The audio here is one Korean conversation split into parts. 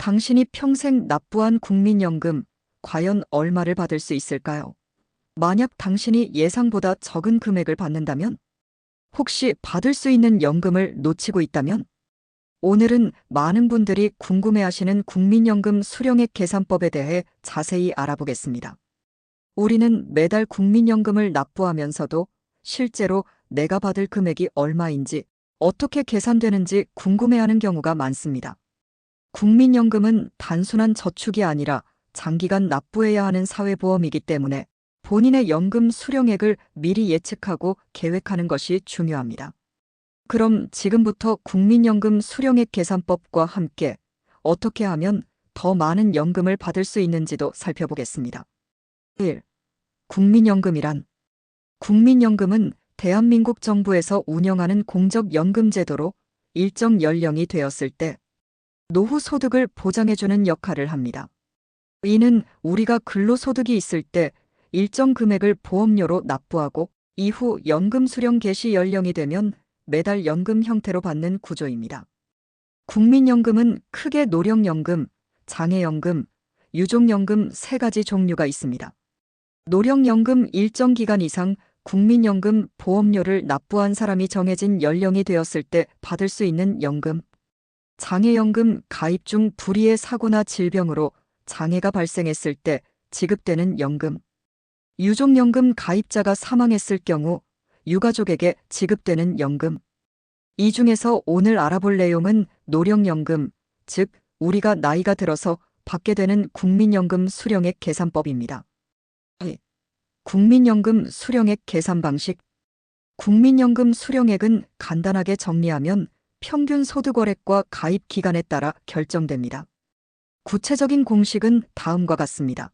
당신이 평생 납부한 국민연금, 과연 얼마를 받을 수 있을까요? 만약 당신이 예상보다 적은 금액을 받는다면? 혹시 받을 수 있는 연금을 놓치고 있다면? 오늘은 많은 분들이 궁금해하시는 국민연금 수령액 계산법에 대해 자세히 알아보겠습니다. 우리는 매달 국민연금을 납부하면서도 실제로 내가 받을 금액이 얼마인지, 어떻게 계산되는지 궁금해하는 경우가 많습니다. 국민연금은 단순한 저축이 아니라 장기간 납부해야 하는 사회보험이기 때문에 본인의 연금 수령액을 미리 예측하고 계획하는 것이 중요합니다. 그럼 지금부터 국민연금 수령액 계산법과 함께 어떻게 하면 더 많은 연금을 받을 수 있는지도 살펴보겠습니다. 1. 국민연금이란 국민연금은 대한민국 정부에서 운영하는 공적연금제도로 일정 연령이 되었을 때 노후 소득을 보장해주는 역할을 합니다. 이는 우리가 근로소득이 있을 때 일정 금액을 보험료로 납부하고 이후 연금 수령 개시 연령이 되면 매달 연금 형태로 받는 구조입니다. 국민연금은 크게 노령연금, 장애연금, 유족연금 세 가지 종류가 있습니다. 노령연금 일정 기간 이상 국민연금 보험료를 납부한 사람이 정해진 연령이 되었을 때 받을 수 있는 연금. 장애연금 가입 중 불의의 사고나 질병으로 장애가 발생했을 때 지급되는 연금. 유족연금 가입자가 사망했을 경우 유가족에게 지급되는 연금. 이 중에서 오늘 알아볼 내용은 노령연금, 즉 우리가 나이가 들어서 받게 되는 국민연금 수령액 계산법입니다. 국민연금 수령액 계산 방식. 국민연금 수령액은 간단하게 정리하면 평균 소득월액과 가입 기간에 따라 결정됩니다. 구체적인 공식은 다음과 같습니다.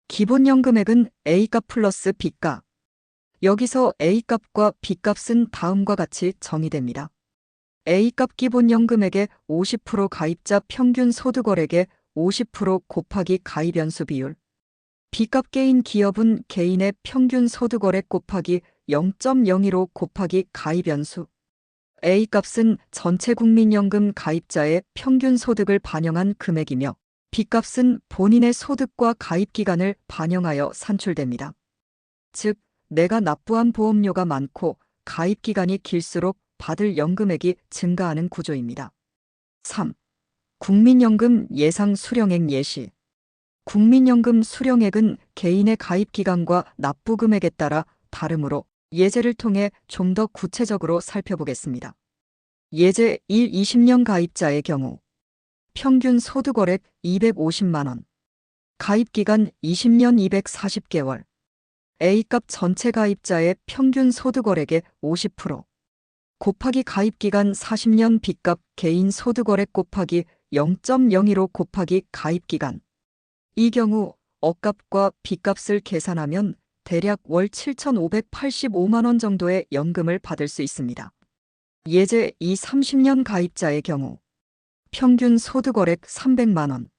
기본연금액은 A값 플러스 B값. 여기서 A값과 B값은 다음과 같이 정의됩니다. A값 기본연금액의 50% 가입자 평균 소득월액의 50% 곱하기 가입연수 비율. B값 개인 기업은 개인의 평균 소득월액 곱하기 0.015 곱하기 가입연수. A값은 전체 국민연금 가입자의 평균 소득을 반영한 금액이며 B값은 본인의 소득과 가입 기간을 반영하여 산출됩니다. 즉, 내가 납부한 보험료가 많고 가입 기간이 길수록 받을 연금액이 증가하는 구조입니다. 3. 국민연금 예상 수령액 예시. 국민연금 수령액은 개인의 가입 기간과 납부 금액에 따라 다르므로 예제를 통해 좀 더 구체적으로 살펴보겠습니다. 예제 1. 20년 가입자의 경우 평균 소득월액 250만 원, 가입기간 20년 240개월, A값 전체 가입자의 평균 소득월액의 50% 곱하기 가입기간 40년 B값 개인 소득월액 곱하기 0.015 곱하기 가입기간. 이 경우 어값과 B값을 계산하면 대략 월 7,585만 원 정도의 연금을 받을 수 있습니다. 예제 2. 30년 가입자의 경우 평균 소득월액 300만 원,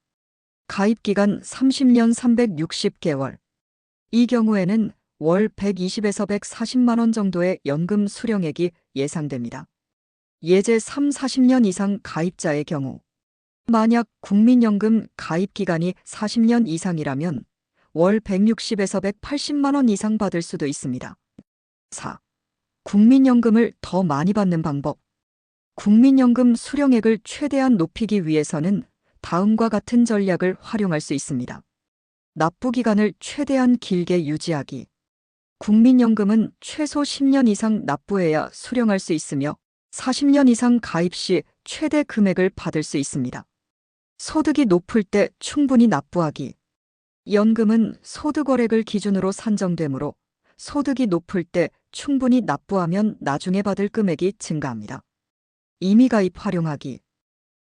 가입기간 30년 360개월. 이 경우에는 월 120에서 140만 원 정도의 연금 수령액이 예상됩니다. 예제 3. 40년 이상 가입자의 경우 만약 국민연금 가입기간이 40년 이상이라면 월 160에서 180만 원 이상 받을 수도 있습니다. 4. 국민연금을 더 많이 받는 방법. 국민연금 수령액을 최대한 높이기 위해서는 다음과 같은 전략을 활용할 수 있습니다. 납부 기간을 최대한 길게 유지하기. 국민연금은 최소 10년 이상 납부해야 수령할 수 있으며 40년 이상 가입 시 최대 금액을 받을 수 있습니다. 소득이 높을 때 충분히 납부하기. 연금은 소득월액을 기준으로 산정되므로 소득이 높을 때 충분히 납부하면 나중에 받을 금액이 증가합니다. 임의가입 활용하기.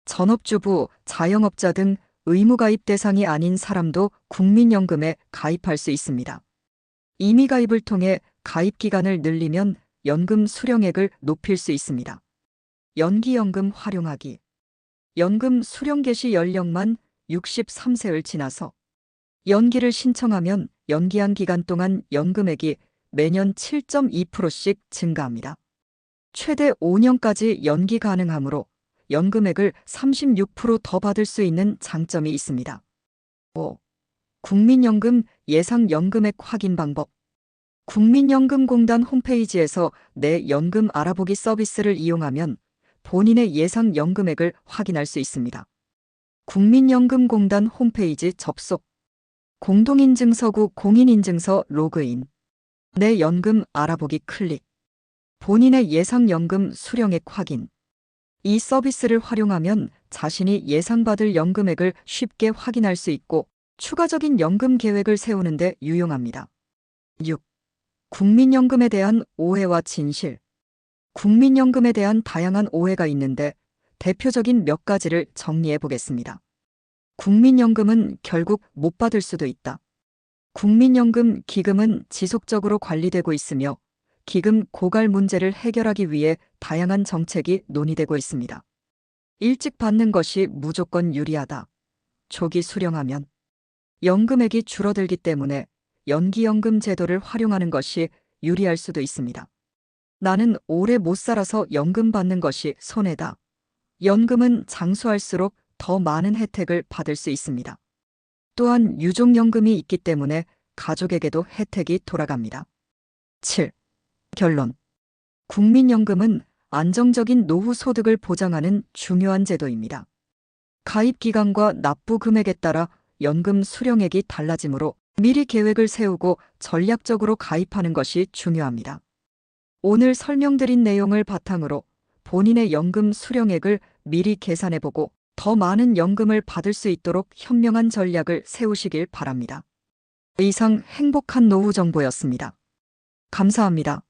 전업주부, 자영업자 등 의무가입 대상이 아닌 사람도 국민연금에 가입할 수 있습니다. 임의가입을 통해 가입 기간을 늘리면 연금 수령액을 높일 수 있습니다. 연기연금 활용하기. 연금 수령 개시 연령만 63세를 지나서 연기를 신청하면 연기한 기간 동안 연금액이 매년 7.2%씩 증가합니다. 최대 5년까지 연기 가능하므로 연금액을 36%더 받을 수 있는 장점이 있습니다. 5. 국민연금 예상연금액 확인 방법. 국민연금공단 홈페이지에서 내 연금 알아보기 서비스를 이용하면 본인의 예상연금액을 확인할 수 있습니다. 국민연금공단 홈페이지 접속. 공동인증서구 공인인증서 로그인. 내 연금 알아보기 클릭. 본인의 예상연금 수령액 확인. 이 서비스를 활용하면 자신이 예상받을 연금액을 쉽게 확인할 수 있고 추가적인 연금 계획을 세우는 데 유용합니다. 6. 국민연금에 대한 오해와 진실. 국민연금에 대한 다양한 오해가 있는데 대표적인 몇 가지를 정리해 보겠습니다. 국민연금은 결국 못 받을 수도 있다. 국민연금 기금은 지속적으로 관리되고 있으며 기금 고갈 문제를 해결하기 위해 다양한 정책이 논의되고 있습니다. 일찍 받는 것이 무조건 유리하다. 조기 수령하면 연금액이 줄어들기 때문에 연기연금 제도를 활용하는 것이 유리할 수도 있습니다. 나는 오래 못 살아서 연금 받는 것이 손해다. 연금은 장수할수록 더 많은 혜택을 받을 수 있습니다. 또한 유족연금이 있기 때문에 가족에게도 혜택이 돌아갑니다. 7. 결론. 국민연금은 안정적인 노후 소득을 보장하는 중요한 제도입니다. 가입 기간과 납부 금액에 따라 연금 수령액이 달라지므로 미리 계획을 세우고 전략적으로 가입하는 것이 중요합니다. 오늘 설명드린 내용을 바탕으로 본인의 연금 수령액을 미리 계산해보고 더 많은 연금을 받을 수 있도록 현명한 전략을 세우시길 바랍니다. 이상 행복한 노후 정보였습니다. 감사합니다.